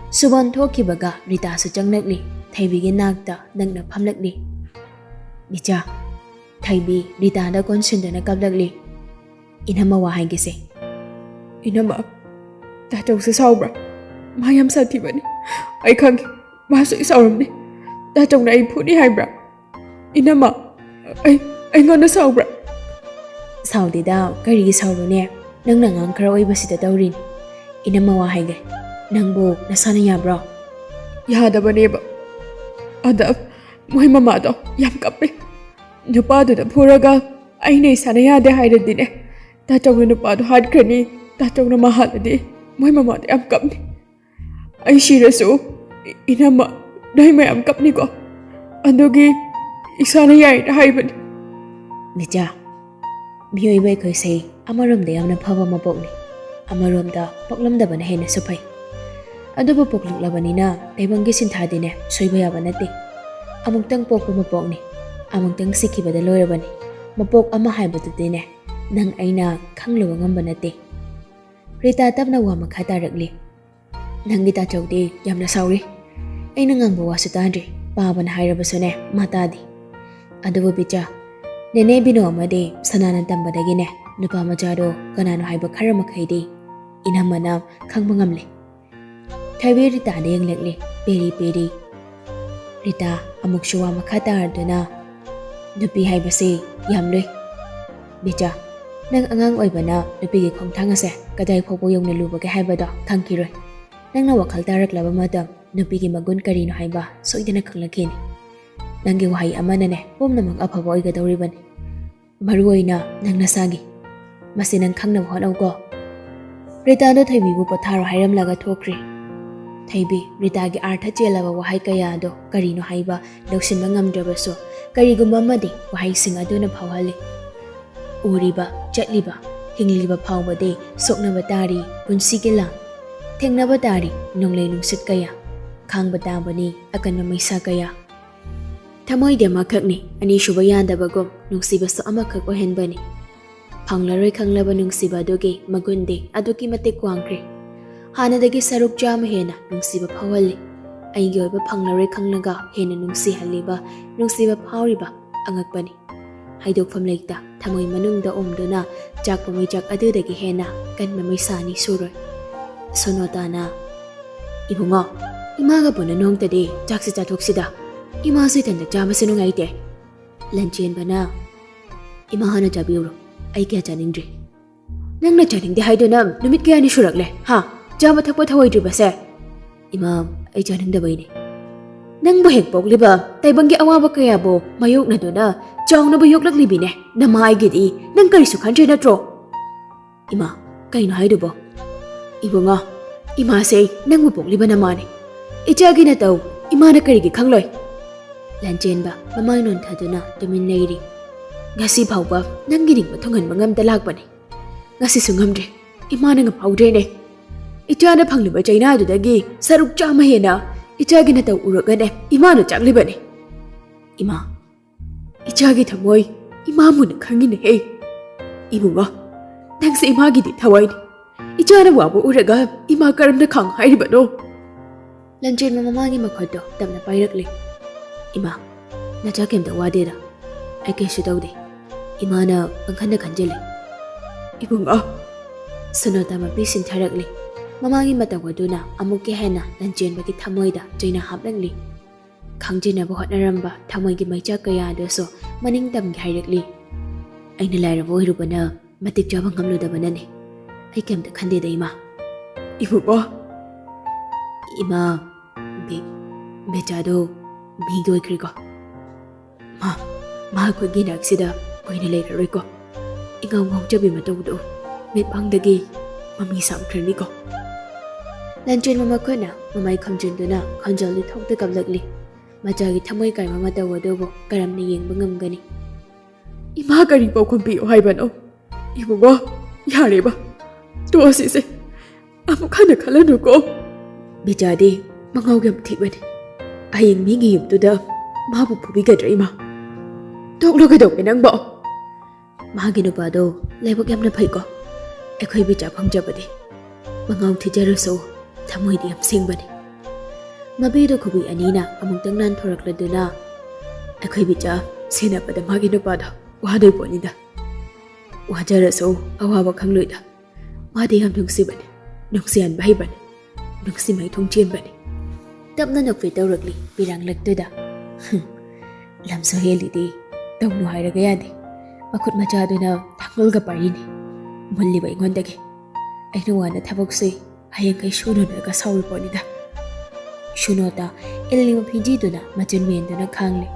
ꯁꯨꯕꯣꯟ ꯊꯣꯛꯈꯤꯕꯒ ꯔꯤꯇꯥꯁꯨ ꯆꯪꯂꯛꯂꯤ꯫ ꯊꯩꯕꯤꯒꯤ ꯅꯥꯛꯇ ꯅꯛꯅ ꯐꯝꯂꯛꯂꯤ꯫ ꯕꯤꯆꯥ꯫ ꯊꯩꯕꯤ ꯔꯤꯇꯥꯗ ꯀꯣꯟꯁꯤꯟꯗꯨꯅ ꯀꯞꯂꯛꯂꯤ꯫ ꯏꯅꯝꯃ ꯋꯥ ꯍꯥꯏꯒꯦꯁꯦ꯫ ꯏꯅꯝꯃ, ꯇꯥꯆꯧꯁꯦ ꯁꯥꯎꯕ꯭ꯔꯥ? ꯃꯥ ꯌꯥꯝ ꯁꯥꯊꯤꯕꯅꯤ, ꯑꯩ ꯈꯪꯉꯦ, ꯃꯥꯁꯨ ꯁꯥꯎꯔꯝꯅꯤ꯫ ꯇꯥꯆꯧꯅ ꯑꯩ ꯐꯨꯅꯤ ꯍꯥꯏꯕ꯭ꯔꯥ? ꯏꯅꯝꯃ, ꯑꯩꯉꯣꯟꯗ ꯁꯥꯎꯕ꯭ꯔꯥ? ꯁꯥꯎꯗꯦꯗ, ꯀꯔꯤꯒꯤ ꯁꯥꯎꯔꯨꯅꯦ? ꯅꯪꯅ ꯑꯉꯥꯡ ꯈꯔ ꯑꯣꯏꯕꯁꯤꯗ ꯇꯧꯔꯤꯅꯤ꯫ ꯏꯅꯝꯃ ꯋꯥ ꯍꯥꯏꯒꯦ, ꯅꯪꯕꯨ ꯅꯁꯥꯅ ꯌꯥꯕ꯭ꯔꯣ? ꯌꯥꯗꯕꯅꯦꯕ꯫ ꯑꯗ ꯃꯣꯏ ꯃꯃꯥꯗꯣ ꯌꯥꯝ ꯀꯞꯄꯦ꯫ ꯅꯨꯄꯥꯗꯨꯗ ꯐꯨꯔꯒ ꯑꯩꯅ ꯏꯁꯥꯅ ꯌꯥꯗꯦ ꯍꯥꯏꯔꯗꯤꯅꯦ, ꯇꯥꯆꯧꯅ ꯅꯨꯄꯥꯗꯣ ꯍꯥꯠꯈ꯭ꯔꯅꯤ, ꯇꯥꯆꯧꯅ ꯃꯥ ꯍꯥꯠꯂꯗꯤ ꯃꯣꯏ ꯃꯃꯥꯗꯣ ꯌꯥꯝ ꯀꯞꯅꯤ꯫ ꯑꯩ ꯁꯤꯔꯁꯨ ꯏꯅꯝꯃ ꯅꯣꯏ ꯃꯌꯥꯝ ꯀꯞꯅꯤꯀꯣ, ꯑꯗꯨꯒꯤ ꯏꯁꯥꯅ ꯌꯥꯏꯅ ꯍꯥꯏꯕꯅꯤ꯫ ꯕꯤꯆꯥ, ꯃꯤꯑꯣꯏꯕ ꯑꯩꯈꯣꯏꯁꯦ ꯑꯃꯔꯣꯝꯗ ꯌꯥꯝꯅ ꯐꯕ ꯃꯄꯣꯛꯅꯤ, ꯑꯃꯔꯣꯝꯗ ꯄꯣꯛꯂꯝꯗꯕꯅ ꯍꯦꯟꯅꯁꯨ ꯐꯩ꯫ ꯑꯗꯨꯕꯨ ꯄꯣꯛꯂꯛꯂꯕꯅꯤꯅ ꯇꯥꯏꯕꯪꯒꯤ ꯁꯤꯟꯊꯥꯗꯤꯅꯦ ꯁꯣꯏꯕ ꯌꯥꯕ ꯅꯠꯇꯦ꯫ ꯑꯃꯨꯛꯇꯪ ꯄꯣꯛꯄ ꯃꯄꯣꯛꯅꯤ, ꯑꯃꯨꯛꯇꯪ ꯁꯤꯈꯤꯕꯗ ꯂꯣꯏꯔꯕꯅꯤ꯫ ꯃꯄꯣꯛ ꯑꯃ ꯍꯥꯏꯕꯗꯨꯗꯤꯅꯦ ꯅꯪ ꯑꯩꯅ ꯈꯪꯂꯨꯕ ꯉꯝꯕ ꯅꯠꯇꯦ꯫ ꯔꯤꯇꯥ ꯇꯞꯅ ꯋꯥ ꯃꯈꯥ ꯇꯥꯔꯛꯂꯤ꯫ ꯅꯪꯒꯤ ꯇꯥꯆꯧꯗꯤ ꯌꯥꯝꯅ ꯁꯥꯎꯔꯤ꯫ ꯑꯩꯅ ꯉꯥꯡꯕ ꯋꯥꯁꯨ ꯇꯥꯗ꯭ꯔꯤ, ꯄꯥꯕꯅ ꯍꯥꯏꯔꯕꯁꯨꯅꯦ ꯃꯥ ꯇꯥꯗꯦ꯫ ꯑꯗꯨꯕꯨ ꯕꯤꯆꯥ, ꯅꯦꯅꯦ ꯕꯤꯅꯣ ꯑꯃꯗꯤ ꯁꯅꯥꯅ ꯇꯝꯕꯗꯒꯤꯅꯦ ꯅꯨꯄꯥ ꯃꯆꯥꯗꯣ ꯀꯅꯥꯅꯣ ꯍꯥꯏꯕ ꯈꯔ ꯃꯈꯩꯗꯤ ꯏꯅꯝꯃꯅ ꯈꯪꯕ ꯉꯝꯂꯦ꯫ ꯊꯣꯏꯕꯤ ꯔꯤꯇꯥꯗ ꯌꯦꯡꯂꯛꯂꯤ, ꯄꯦꯔꯤ ꯄꯦꯔꯤ꯫ ꯔꯤꯇꯥ ꯑꯃꯨꯛꯁꯨ ꯋꯥ ꯃꯈꯥ ꯇꯥꯔꯗꯨꯅ, ꯅꯨꯄꯤ ꯍꯥꯏꯕꯁꯤ ꯌꯥꯝ ꯂꯨꯏ꯫ ꯕꯤꯆꯥ, ꯅꯪ ꯑꯉꯥꯡ ꯑꯣꯏꯕꯅ ꯅꯨꯄꯤꯒꯤ ꯈꯣꯡꯊꯥꯡ ꯑꯁꯦ ꯀꯗꯥꯏ ꯐꯥꯎꯕ ꯌꯧꯅ ꯂꯨꯕꯒꯦ ꯍꯥꯏꯕꯗꯣ ꯈꯪꯈꯤꯔꯣꯏ꯫ ꯅꯪꯅ ꯋꯥꯈꯜ ꯇꯥꯔꯛꯂꯕ ꯃꯇꯝ ꯅꯨꯄꯤꯒꯤ ꯃꯒꯨꯟ ꯀꯔꯤꯅꯣ ꯍꯥꯏꯕ ꯁꯣꯏꯗꯅ ꯈꯪꯂꯛꯈꯤꯅꯤ꯫ ꯅꯪꯒꯤ ꯋꯥꯍꯩ ꯑꯃꯅꯅꯦ ꯄꯨꯝꯅꯃꯛ ꯑꯐꯕ ꯑꯣꯏꯒꯗꯧꯔꯤꯕꯅꯤ, ꯃꯔꯨꯑꯣꯏꯅ ꯅꯪ ꯅꯁꯥꯒꯤ꯫ ꯃꯁꯤ ꯅꯪ ꯈꯪꯅꯕ ꯍꯣꯠꯅꯧꯀꯣ꯫ ꯔꯤꯇꯥꯗꯣ ꯊꯣꯏꯕꯤꯕꯨ ꯄꯣꯊꯥꯔꯣ ꯍꯥꯏꯔꯝꯂꯒ ꯊꯣꯛꯈ꯭ꯔꯤ꯫ ꯊꯣꯏꯕꯤ ꯔꯤꯇꯥꯒꯤ ꯑꯥꯔꯊ ꯆꯦꯜꯂꯕ ꯋꯥꯍꯩ ꯀꯌꯥꯗꯣ ꯀꯔꯤꯅꯣ ꯍꯥꯏꯕ ꯂꯧꯁꯤꯟꯕ ꯉꯝꯗ꯭ꯔꯕꯁꯨ ꯀꯔꯤꯒꯨꯝꯕ ꯑꯃꯗꯤ ꯋꯥꯍꯩꯁꯤꯡ ꯑꯗꯨꯅ ꯐꯥꯎꯍꯜꯂꯤ꯫ ꯎꯔꯤꯕ, ꯆꯠꯂꯤꯕ, ꯍꯤꯡꯂꯤꯕ ꯐꯥꯎꯕꯗꯤ ꯁꯣꯛꯅꯕ ꯇꯥꯔꯤ ꯄꯨꯟꯁꯤꯒꯤ ꯂꯥꯟ, ꯊꯦꯡꯅꯕ ꯇꯥꯔꯤ ꯅꯣꯡꯂꯩ ꯅꯨꯡꯁꯤꯠ ꯀꯌꯥ, ꯈꯥꯡꯕ ꯇꯥꯕꯅꯤ ꯑꯀꯟꯕ ꯃꯩꯁꯥ ꯀꯌꯥ꯫ ꯊꯃꯣꯏꯗꯤ ꯑꯃꯈꯛꯅꯤ, ꯑꯅꯤꯁꯨꯕ ꯌꯥꯗꯕꯒꯨꯝ ꯅꯨꯡꯁꯤꯕꯁꯨ ꯑꯃꯈꯛ ꯑꯣꯏꯍꯟꯕꯅꯤ꯫ ꯐꯪꯂꯔꯣꯏ ꯈꯪꯂꯕ ꯅꯨꯡꯁꯤꯕ ꯑꯗꯨꯒꯤ ꯃꯒꯨꯟꯗꯤ ꯑꯗꯨꯛꯀꯤ ꯃꯇꯤꯛ ꯋꯥꯡꯈ꯭ꯔꯦ꯫ ꯍꯥꯟꯅꯗꯒꯤ ꯁꯔꯨꯛ 100 ꯍꯦꯟꯅ ꯅꯨꯡꯁꯤꯕ ꯐꯥꯎꯍꯜꯂꯤ꯫ ꯑꯩꯒꯤ ꯑꯣꯏꯕ ꯐꯪꯂꯔꯣꯏ ꯈꯪꯂꯒ ꯍꯦꯟꯅ ꯅꯨꯡꯁꯤꯍꯜꯂꯤꯕ, ꯅꯨꯡꯁꯤꯕ ꯐꯥꯎꯔꯤꯕ ꯑꯉꯛꯄꯅꯤ꯫ ꯍꯥꯏꯗꯣꯛꯐꯝ ꯂꯩꯇ ꯊꯃꯣꯏ ꯃꯅꯨꯡꯗ ꯑꯣꯝꯗꯨꯅ ꯆꯥꯛꯄ ꯃꯩꯆꯥꯛ ꯑꯗꯨꯗꯒꯤ ꯍꯦꯟꯅ ꯀꯟꯕ ꯃꯩꯁꯥꯅꯤ ꯁꯨꯔꯣꯏ꯫ ꯁꯣꯅꯣꯇꯥꯅ, ꯏꯕꯨꯡꯉꯣ, ꯏꯃꯥꯒ ꯄꯨꯟꯅ ꯅꯣꯡꯇꯗꯤ ꯆꯥꯛꯁꯤ ꯆꯥꯊꯣꯛꯁꯤꯗ, ꯏꯃꯥꯁꯨ ꯏꯊꯟꯇ ꯆꯥꯕꯁꯤ ꯅꯨꯡꯉꯥꯏꯇꯦ꯫ ꯂꯟꯆꯦꯟꯕꯅ, ꯏꯃꯥ ꯍꯥꯟꯅ ꯆꯥꯕꯤꯎꯔꯣ, ꯑꯩ ꯀꯌꯥ ꯆꯥꯅꯤꯡꯗ꯭ꯔꯤ꯫ ꯅꯪꯅ ꯆꯥꯅꯤꯡꯗꯦ ꯍꯥꯏꯗꯨꯅ ꯅꯨꯃꯤꯠ ꯀꯌꯥꯅꯤ ꯁꯨꯔꯛꯂꯦ ꯍꯥ, ꯆꯥꯕ ꯊꯛꯄ ꯊꯧꯑꯣꯏꯗ꯭ꯔꯤꯕꯁꯦ? ꯏꯃꯥ, ꯑꯩ ꯆꯥꯅꯤꯡꯗꯕꯩꯅꯤ꯫ ꯅꯪꯕꯨ ꯍꯦꯛ ꯄꯣꯛꯂꯤꯕ ꯇꯥꯏꯕꯪꯒꯤ ꯑꯋꯥꯕ ꯀꯌꯥꯕꯨ ꯃꯥꯌꯣꯛꯅꯗꯨꯅ ꯆꯥꯎꯅꯕ ꯌꯣꯛꯂꯛꯂꯤꯕꯤꯅꯦ ꯅꯃꯥ ꯑꯩꯒꯤꯗꯤ ꯅꯪ ꯀꯔꯤꯁꯨ ꯈꯟꯗ꯭ꯔꯦ ꯅꯠꯇ꯭ꯔꯣ? ꯏꯃꯥ, ꯀꯩꯅꯣ ꯍꯥꯏꯗꯨꯕꯣ? ꯏꯕꯨꯡꯉꯣ, ꯏꯃꯥꯁꯦ ꯅꯪꯕꯨ ꯄꯣꯛꯂꯤꯕ ꯅꯃꯥꯅꯤ, ꯏꯆꯥꯒꯤ ꯅꯇꯧ ꯏꯃꯥꯅ ꯀꯔꯤꯒꯤ ꯈꯪꯂꯣꯏ? ꯂꯟꯆꯦꯟꯕ ꯃꯃꯥꯏ ꯅꯣꯟꯊꯗꯨꯅ ꯇꯨꯃꯤꯟ ꯂꯩꯔꯤ꯫ ꯉꯁꯤ ꯐꯥꯎꯕ ꯅꯪꯒꯤ ꯅꯤꯡꯕ ꯊꯨꯡꯍꯟꯕ ꯉꯝꯗ ꯂꯥꯛꯄꯅꯤ, ꯉꯁꯤꯁꯨ ꯉꯝꯗ꯭ꯔꯦ, ꯏꯃꯥꯅ ꯉꯝꯍꯧꯗ꯭ꯔꯦꯅꯦ꯫ ꯏꯆꯥꯅ ꯐꯪꯂꯤꯕ ꯆꯩꯅꯥꯗꯨꯗꯒꯤ ꯁꯔꯨꯛ 100 ꯍꯦꯟꯅ ꯏꯆꯥꯒꯤ ꯅꯇꯧ ꯎꯔꯒꯅꯦ ꯏꯃꯥꯅ ꯆꯥꯛꯂꯤꯕꯅꯤ꯫ ꯏꯃꯥ, ꯏꯆꯥꯒꯤ ꯊꯃꯣꯏ ꯏꯃꯥ ꯃꯨꯟꯅ ꯈꯪꯉꯤꯅꯦꯍꯦ꯫ ꯏꯕꯨꯡꯉꯣ, ꯅꯪꯁꯦ ꯏꯃꯥꯒꯤꯗꯤ ꯊꯋꯥꯏꯅꯤ, ꯏꯆꯥꯅ ꯋꯥꯕ ꯎꯔꯒ ꯏꯃꯥ ꯀꯔꯝꯅ ꯈꯥꯡ ꯍꯥꯏꯔꯤꯕꯅꯣ? ꯂꯟꯆꯦꯟꯕ ꯃꯃꯥꯒꯤ ꯃꯈꯨꯠꯇꯣ ꯇꯞꯅ ꯄꯥꯏꯔꯛꯂꯤ꯫ ꯏꯃꯥ, ꯅꯆꯥ ꯀꯩꯝꯇ ꯋꯥꯗꯦꯗ, ꯑꯩ ꯀꯩꯁꯨ ꯇꯧꯗꯦ, ꯏꯃꯥꯅ ꯄꯪꯈꯟꯗ ꯈꯟꯖꯤꯜꯂꯤ꯫ ꯏꯕꯨꯡꯉꯣ, ꯁꯣꯅꯣꯇꯥ ꯃꯄꯤ ꯁꯤꯟꯊꯔꯛꯂꯤ꯫ ꯃꯃꯥꯒꯤ ꯃꯇꯧ ꯑꯗꯨꯅ ꯑꯃꯨꯛꯀ ꯍꯦꯟꯅ ꯂꯟꯆꯦꯟꯕꯒꯤ ꯊꯃꯣꯏꯗ ꯆꯩꯅ ꯍꯥꯞꯂꯛꯂꯤ꯫ ꯈꯪꯖꯤꯟꯅꯕ ꯍꯣꯠꯅꯔꯝꯕ ꯊꯃꯣꯏꯒꯤ ꯃꯩꯆꯥꯛ ꯀꯌꯥ ꯑꯗꯨꯁꯨ ꯃꯅꯤꯡꯇꯝꯒꯤ ꯍꯥꯏꯔꯛꯂꯤ꯫ ꯑꯩꯅ ꯂꯥꯏꯔꯕ ꯑꯣꯏꯔꯨꯕꯅ ꯃꯇꯤꯛ ꯆꯥꯕ ꯉꯝꯂꯨꯗꯕꯅꯅꯤ, ꯑꯩ ꯀꯩꯝꯇ ꯈꯟꯗꯦꯗ ꯏꯃꯥ꯫ ꯏꯕꯨꯡꯉꯣ, ꯏꯃꯥ, ꯕꯦꯆꯥꯗꯣ ꯃꯤꯒꯤ ꯑꯣꯏꯈ꯭ꯔꯦꯀꯣ? ꯃꯥ ꯑꯩꯈꯣꯏꯒꯤ ꯅꯥꯛꯁꯤꯗ ꯀꯨꯏꯅ ꯂꯩꯔꯔꯣꯏꯀꯣ? ꯏꯉꯥꯎ ꯉꯥꯎꯖꯕꯤ ꯃꯇꯧꯗꯣ ꯃꯤꯠꯃꯥꯡꯗꯒꯤ ꯃꯃꯤ ꯁꯥꯝꯈ꯭ꯔꯅꯤꯀꯣ? ꯂꯟꯆꯦꯟꯕ ꯃꯈꯨꯠꯅ ꯃꯃꯥꯏ ꯈꯨꯝꯖꯤꯟꯗꯨꯅ ꯈꯣꯟꯖꯦꯜꯗꯤ ꯊꯣꯛꯇ ꯀꯞꯂꯛꯂꯤ꯫ ꯃꯆꯥꯒꯤ ꯊꯃꯣꯏ ꯀꯥꯏꯕ ꯃꯇꯧ ꯑꯗꯨꯕꯨ ꯀꯔꯝꯅ ꯌꯦꯡꯕ ꯉꯝꯒꯅꯤ? ꯏꯃꯥ ꯀꯔꯤ ꯄꯥꯎꯈꯨꯝ ꯄꯤꯌꯨ ꯍꯥꯏꯕꯅꯣ? ꯏꯕꯨꯡꯉꯣ, ꯌꯥꯔꯦꯕ, ꯇꯣꯛꯑꯁꯤꯁꯦ, ꯑꯃꯨꯛ ꯍꯟꯅ ꯈꯜꯂꯅꯨꯀꯣ꯫ ꯕꯤꯆꯥꯗꯤ ꯃꯉꯥꯎ ꯌꯥꯝ ꯊꯤꯕꯅꯤ, ꯍꯌꯦꯡ ꯃꯤꯒꯤ ꯌꯨꯝꯗꯨꯗ ꯃꯥꯕꯨ ꯐꯨꯕꯤꯒꯗ꯭ꯔꯥ ꯏꯃꯥ? ꯇꯣꯛꯂꯣ ꯀꯩꯗꯧꯒꯦ ꯅꯪꯕꯣ? ꯃꯥꯒꯤ ꯅꯨꯄꯥꯗꯣ ꯂꯥꯏꯕꯛ ꯌꯥꯝꯅ ꯐꯩꯀꯣ? ꯑꯩꯈꯣꯏ ꯕꯤꯆꯥ ꯐꯪꯖꯕꯗꯤ ꯃꯉꯥꯎ ꯊꯤꯖꯔꯁꯨ ꯊꯃꯣꯏꯗꯤ ꯌꯥꯝ ꯁꯦꯡꯕꯅꯤ꯫ ꯃꯕꯤꯗꯣ ꯈꯨꯕꯤ ꯑꯅꯤꯅ ꯑꯃꯨꯛꯇꯪ ꯅꯥꯟꯊꯣꯔꯛꯂꯗꯨꯅ, ꯑꯩꯈꯣꯏ ꯕꯤꯆꯥ ꯁꯦꯟꯅꯕꯗ ꯃꯥꯒꯤ ꯅꯨꯄꯥꯗꯣ ꯋꯥꯗꯣꯏ ꯄꯣꯠꯅꯤꯗ, ꯋꯥꯖꯔꯁꯨ ꯑꯋꯥꯕ ꯈꯪꯂꯣꯏꯗ, ꯃꯥꯗꯤ ꯌꯥꯝ ꯅꯨꯡꯁꯤꯕꯅꯤ, ꯅꯨꯡꯁꯤꯍꯟꯕ ꯍꯩꯕꯅꯤ, ꯅꯨꯡꯁꯤ ꯃꯩꯊꯨꯡ ꯆꯦꯟꯕꯅꯤ꯫ ꯇꯞꯅ ꯅꯣꯛꯐꯤ ꯇꯧꯔꯛꯂꯤ ꯄꯤꯔꯥꯡꯂꯛꯇꯨꯗ꯫ ꯂꯝꯁꯨ ꯍꯦꯜꯂꯤꯗꯤ ꯇꯧꯅꯨ ꯍꯥꯏꯔꯒ ꯌꯥꯗꯦ, ꯃꯈꯨꯠ ꯃꯆꯥꯗꯨꯅ ꯊꯥꯡꯒꯣꯜꯒ ꯄꯥꯏꯔꯤꯅꯤ, ꯃꯨꯜꯂꯤꯕ ꯑꯩꯉꯣꯟꯗꯒꯤ꯫ ꯑꯩꯅ ꯋꯥꯅ ꯊꯕꯛ ꯁꯨꯏ, ꯍꯌꯦꯡꯈꯩ ꯁꯨꯅꯨꯅꯔꯒ ꯁꯥꯎꯔꯤ ꯄꯣꯠꯅꯤꯗ꯫ ꯁꯨꯅꯣꯇꯥ ꯏꯜꯂꯤꯕ ꯐꯤꯖꯤꯗꯨꯅ ꯃꯆꯤꯟ ꯃꯦꯟꯗꯨꯅ ꯈꯥꯡꯂꯤ꯫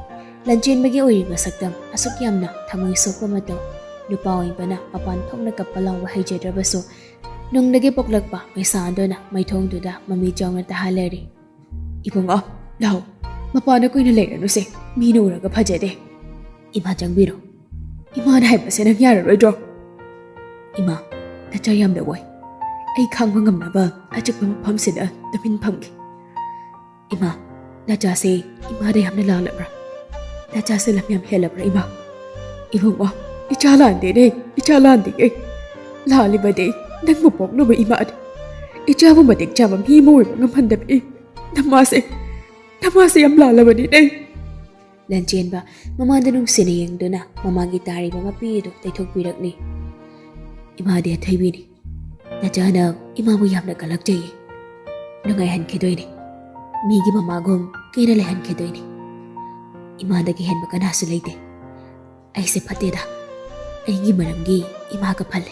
ꯂꯟꯆꯦꯟꯕꯒꯤ ꯑꯣꯏꯔꯤꯕ ꯁꯛꯇꯝ ꯑꯁꯨꯛ ꯌꯥꯝꯅ ꯊꯃꯣꯏ ꯁꯣꯛꯄ ꯃꯇꯧ, ꯅꯨꯄꯥ ꯑꯣꯏꯕꯅ ꯃꯄꯥꯟ ꯊꯣꯛꯅ ꯀꯞꯄ ꯂꯥꯎꯕ ꯍꯩꯖꯗ꯭ꯔꯕꯁꯨ ꯅꯨꯡꯗꯒꯤ ꯄꯣꯛꯂꯛꯄ ꯃꯩꯁꯥ ꯑꯗꯨꯅ ꯃꯩꯊꯣꯡꯗꯨꯗ ꯃꯃꯤ ꯆꯥꯎꯅ ꯇꯥꯍꯜꯂꯔꯤ꯫ ꯏꯕꯨꯡꯉꯣ, ꯂꯥꯛꯑꯣ, ꯃꯄꯥꯟꯗ ꯀꯨꯏꯅ ꯂꯩꯔꯅꯨꯁꯦ, ꯃꯤꯅ ꯎꯔꯒ ꯐꯖꯗꯦ꯫ ꯏꯃꯥ ꯆꯪꯕꯤꯔꯣ, ꯏꯃꯥꯅ ꯍꯥꯏꯕꯁꯦ ꯅꯪ ꯌꯥꯔꯔꯣꯏꯗ꯭ꯔꯣ? Ima, nacha yamna wai. Ai khangwa ngamna ba achikpa mafamsida tumin phamgi. Ima, nacha se ima de yamna lalabra. Nacha se lam yam helabra ima. Ibungwa, ichalan de. Laliba de nang mupok no ba ima ad. Ichabu matik chabam hi mo ngamhandap e. Namase yam lalaba ni de. Lanchen ba mamada nung sinayang do na mamagi tari ba mapido taythok pirakni. Ima de thaibi ni. Nachana ima mo yam na kalak jay. Nungay han khidoy ni. Migi mamagom kina lehan khidoy ni. Ima da gihen ba kana sulayde. Ay se phate da. Ay gi maramgi ima ka phale.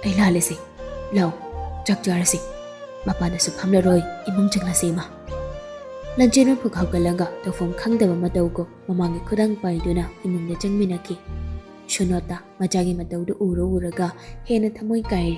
Ay lale se. Law. Chakjara se. Mapa na supham la roy imong changna se ma. Lanchen man phuk hawgalaga tawfom khangdaba mataw ko mamangi khudang paiduna imong na changminaki. Shunota majagi mataw do uraga hena thamoy kairi